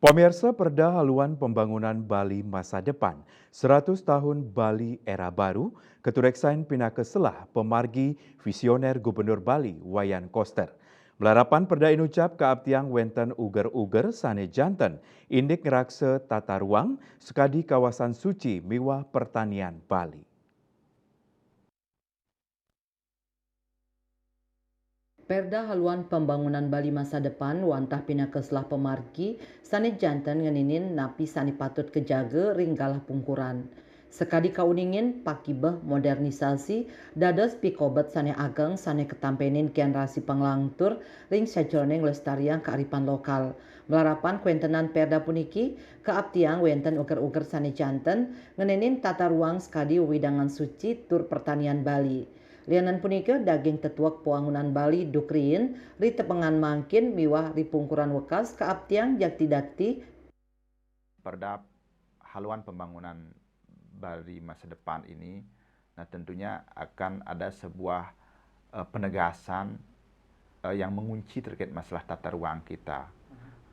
Pemirsa, Perda Haluan Pembangunan Bali Masa Depan, 100 tahun Bali Era Baru, Ketureksain Pinaka Selah Pemargi Visioner Gubernur Bali Wayan Koster. Melarapan Perda Inucap Kaaptiang Wenten Uger-Uger Sane Janten, Indik Ngerakse Tata Ruang, Sekadi Kawasan Suci Miwah Pertanian Bali. Perda Haluan Pembangunan Bali Masa Depan wantah pinaka selah pemargi sane jantan ngeninin napi sane patut kejaga ringgalah pungkuran. Sekadi kauningin pakibeh modernisasi dados pikobet sane ageng sane ketampenin generasi penglangtur ring sajroning lestarian kearifan lokal. Melarapan kuentenan perda puniki keaptiang wenten uger-uger sane janten ngeninin tata ruang sekadi widangan suci tur pertanian Bali. Lianan punika daging tetuak puangunan Bali dukriin ri tepengan mangkin miwah ri pungkuran wekas kaaptiang jakti dakti. Perda Haluan Pembangunan Bali Masa Depan ini, nah tentunya akan ada sebuah penegasan yang mengunci terkait masalah tata ruang kita.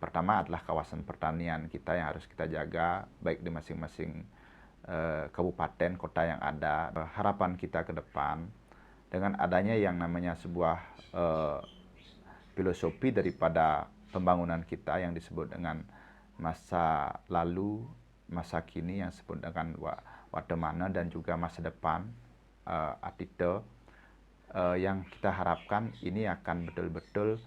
Pertama adalah kawasan pertanian kita yang harus kita jaga, baik di masing-masing kabupaten, kota yang ada. Harapan kita ke depan, dengan adanya yang namanya sebuah filosofi daripada pembangunan kita yang disebut dengan masa lalu, masa kini yang disebut dengan Watemana dan juga masa depan, Atite, yang kita harapkan ini akan betul-betul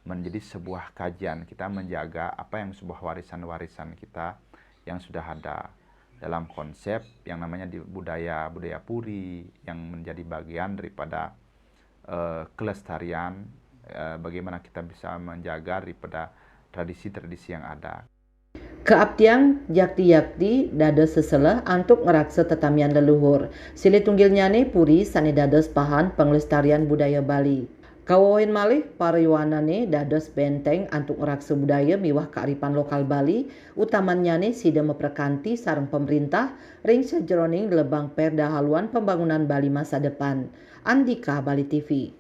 menjadi sebuah kajian kita menjaga apa yang sebuah warisan-warisan kita yang sudah ada dalam konsep yang namanya budaya puri yang menjadi bagian daripada kelestarian, bagaimana kita bisa menjaga daripada tradisi-tradisi yang ada. Keaptiang jakti-jakti dados seselah antuk ngeraksa tetamian leluhur. Sili tunggilnyane puri sane dados pahan penglestarian budaya Bali. Kawohin malih pariyuanane dados benteng antuk ngeraksa budaya miwah kearifan lokal Bali, utamanyane sida meprekanti sareng pemerintah ring sajroning lebang Perda Haluan Pembangunan Bali Masa Depan. Andika Bali TV.